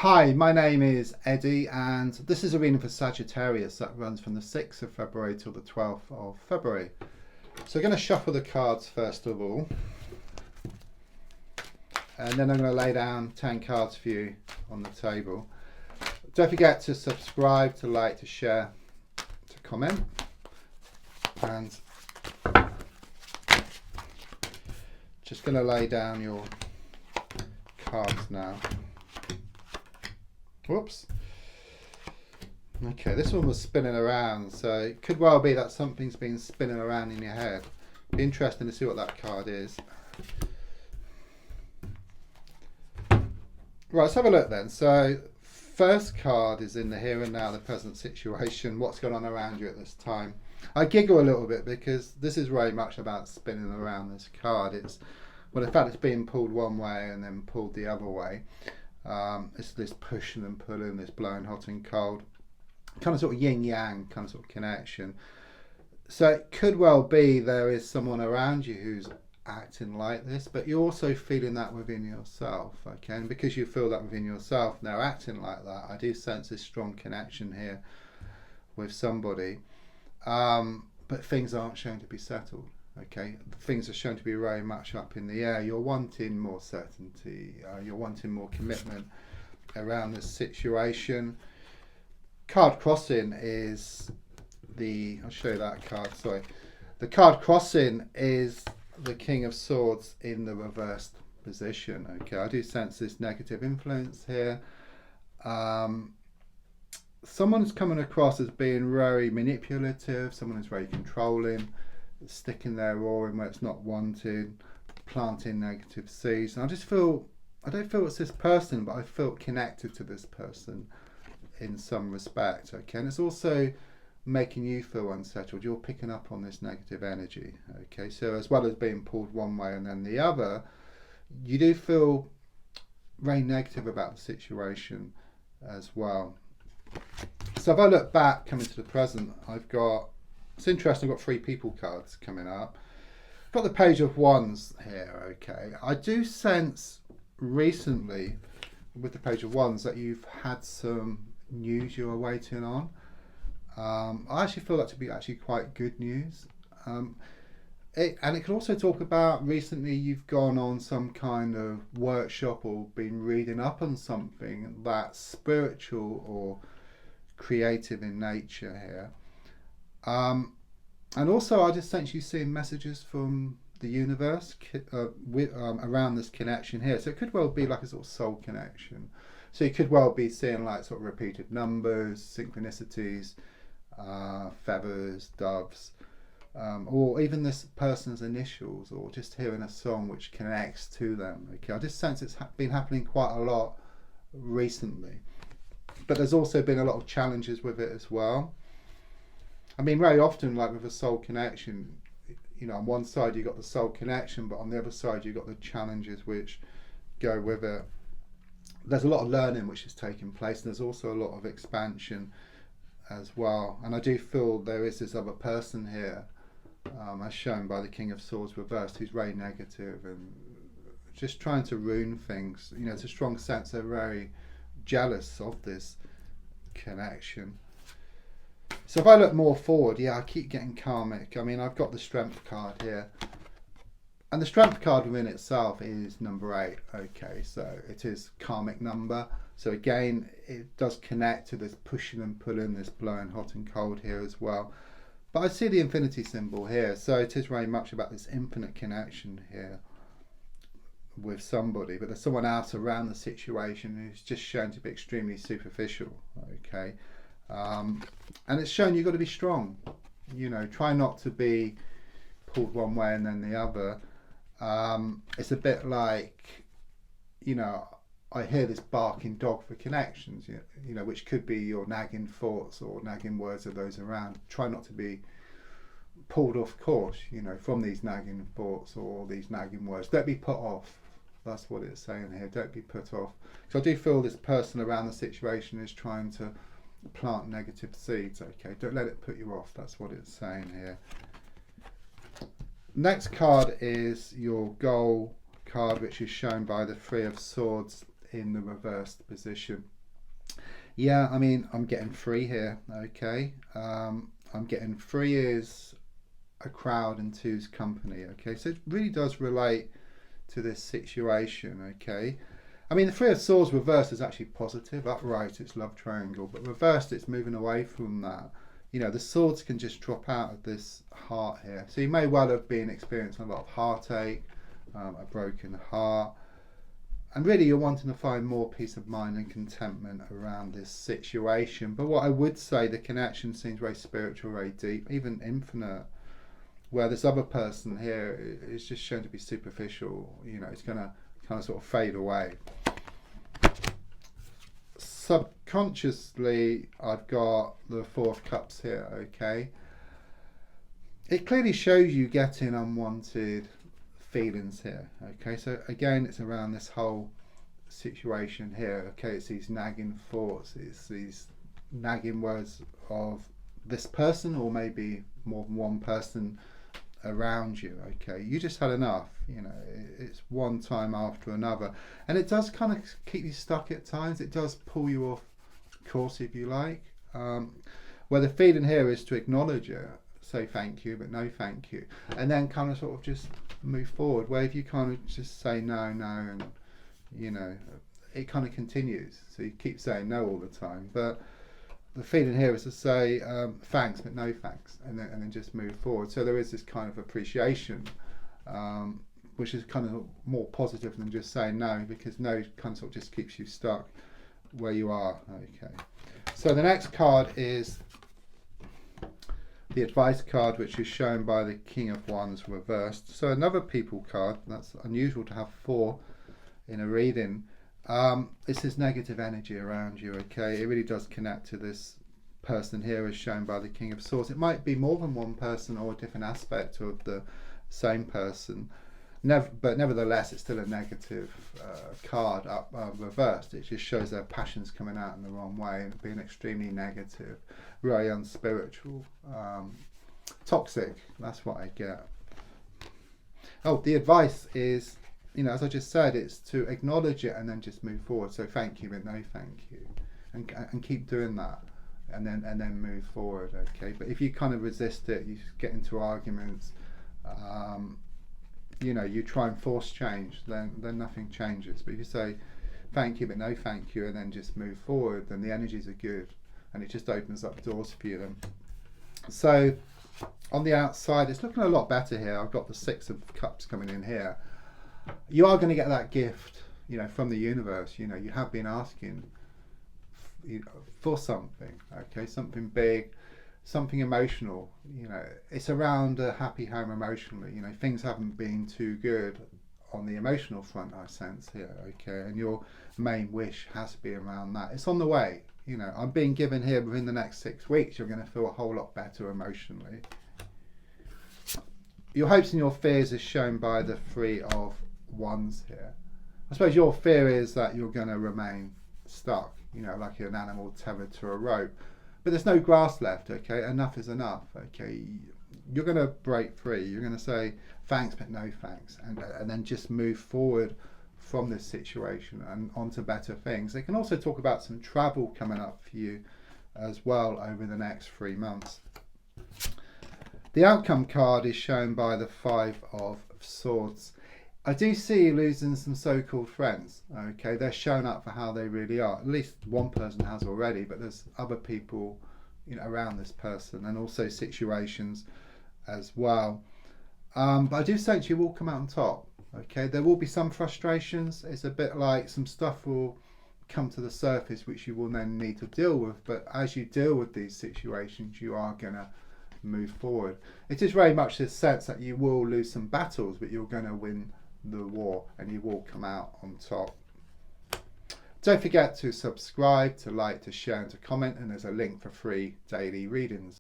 Hi, my name is Eddie and this is a reading for Sagittarius that runs from the 6th of February till the 12th of February. So I'm going to shuffle the cards first of all, and then I'm going to lay down 10 cards for you on the table. Don't forget to subscribe, to like, to share, to comment, and just going to lay down your cards now. Whoops. Okay, this one was spinning around, so it could well be that something's been spinning around in your head. Be interesting to see what that card is. Right, let's have a look then. So, first card is in the here and now, the present situation, what's going on around you at this time. I giggle a little bit because this is very much about spinning around this card. Well, in fact, it's being pulled one way and then pulled the other way. It's this pushing and pulling, this blowing hot and cold, kind of sort of yin yang kind of sort of connection. So it could well be there is someone around you who's acting like this, but you're also feeling that within yourself, okay? And because you feel that within yourself now acting like that, I do sense this strong connection here with somebody, but things aren't shown to be settled. Okay, things are shown to be very much up in the air. You're wanting more certainty, you're wanting more commitment around this situation. Card crossing is I'll show you that card, sorry. The card crossing is the King of Swords in the reversed position. Okay, I do sense this negative influence here. Someone's coming across as being very manipulative, someone is very controlling, sticking their oar in where it's not wanted, planting negative seeds. And I don't feel it's this person, but I feel connected to this person in some respect. Okay, and it's also making you feel unsettled. You're picking up on this negative energy. Okay, so as well as being pulled one way and then the other, you do feel very negative about the situation as well. So if I look back, coming to the present, it's interesting, I've got 3 people cards coming up. I've got the Page of Wands here, okay. I do sense recently with the Page of Wands that you've had some news you're waiting on. I actually feel that to be actually quite good news. And it can also talk about recently you've gone on some kind of workshop or been reading up on something that's spiritual or creative in nature here. And also I just sense you seeing messages from the universe around this connection here. So it could well be like a sort of soul connection. So you could well be seeing like sort of repeated numbers, synchronicities, feathers, doves, or even this person's initials, or just hearing a song which connects to them. Okay, I just sense it's been happening quite a lot recently. But there's also been a lot of challenges with it as well. I mean, very often, like with a soul connection, you know, on one side you've got the soul connection, but on the other side you've got the challenges which go with it. There's a lot of learning which is taking place, and there's also a lot of expansion as well. And I do feel there is this other person here, as shown by the King of Swords reversed, who's very negative and just trying to ruin things. You know, it's a strong sense they're very jealous of this connection. So if I look more forward, yeah, I keep getting karmic. I mean, I've got the Strength card here. And the Strength card within itself is number 8. Okay, so it is karmic number. So again, it does connect to this pushing and pulling, this blowing hot and cold here as well. But I see the infinity symbol here. So it is very much about this infinite connection here with somebody. But there's someone else around the situation who's just shown to be extremely superficial. Okay. And it's shown you've got to be strong. You know, try not to be pulled one way and then the other. It's a bit like, you know, I hear this barking dog for connections, you know, which could be your nagging thoughts or nagging words of those around. Try not to be pulled off course, you know, from these nagging thoughts or these nagging words. Don't be put off. That's what it's saying here. Don't be put off. So I do feel this person around the situation is trying to plant negative seeds. Okay, don't let it put you off. That's what it's saying here. Next card is your goal card, which is shown by the Three of Swords in the reversed position. Yeah, I mean, I'm getting 3 here, okay? I'm getting 3 is a crowd and 2's company, okay? So it really does relate to this situation, okay? I mean, the 3 of Swords reversed is actually positive. Upright, it's love triangle, but reversed, it's moving away from that. You know, the swords can just drop out of this heart here. So you may well have been experiencing a lot of heartache, a broken heart. And really you're wanting to find more peace of mind and contentment around this situation. But what I would say, the connection seems very spiritual, very deep, even infinite. Where this other person here is just shown to be superficial. You know, it's going to kind of sort of fade away. Subconsciously, I've got the 4 of Cups here, okay? It clearly shows you getting unwanted feelings here, okay? So again, it's around this whole situation here, okay? It's these nagging thoughts, it's these nagging words of this person, or maybe more than one person around you, okay? You just had enough, you know, it's one time after another, and it does kind of keep you stuck at times. It does pull you off course, if you like. Where the feeling here is to acknowledge it, say thank you, but no thank you, and then kind of sort of just move forward. Where if you kind of just say no, and you know, it kind of continues, so you keep saying no all the time. But the feeling here is to say thanks, but no thanks, and then just move forward. So there is this kind of appreciation, which is kind of more positive than just saying no, because no kind of sort of just keeps you stuck where you are. Okay. So the next card is the advice card, which is shown by the King of Wands reversed. So another people card. That's unusual to have 4 in a reading. It's this negative energy around you, okay? It really does connect to this person here, as shown by the King of Swords. It might be more than one person or a different aspect of the same person. But nevertheless, it's still a negative card up reversed. It just shows their passions coming out in the wrong way and being extremely negative, very unspiritual, toxic. That's what I get. Oh, the advice is, you know, as I just said, it's to acknowledge it and then just move forward. So thank you, but no thank you, and keep doing that, and then move forward. Okay, but if you kind of resist it, you get into arguments. You know, you try and force change, then nothing changes. But if you say thank you, but no thank you, and then just move forward, then the energies are good, and it just opens up doors for you. Then, so on the outside, it's looking a lot better here. I've got the 6 of Cups coming in here. You are going to get that gift, you know, from the universe. You know, you have been asking for something, okay, something big, something emotional. You know, it's around a happy home emotionally. You know, things haven't been too good on the emotional front, I sense here, okay, and your main wish has to be around that. It's on the way. You know, I'm being given here within the next 6 weeks, you're going to feel a whole lot better emotionally. Your hopes and your fears is shown by the 3 of Wands here. I suppose your fear is that you're going to remain stuck, you know, like an animal tethered to a rope. But there's no grass left, okay? Enough is enough, okay? You're going to break free. You're going to say thanks, but no thanks, and then just move forward from this situation and onto better things. They can also talk about some travel coming up for you as well over the next 3 months. The outcome card is shown by the 5 of Swords. I do see you losing some so-called friends, okay? They're shown up for how they really are. At least one person has already, but there's other people, you know, around this person, and also situations as well. But I do sense you will come out on top, okay? There will be some frustrations. It's a bit like some stuff will come to the surface which you will then need to deal with, but as you deal with these situations, you are going to move forward. It is very much this sense that you will lose some battles, but you're going to win the war and you will come out on top. Don't forget to subscribe, to like, to share and to comment, and there's a link for free daily readings.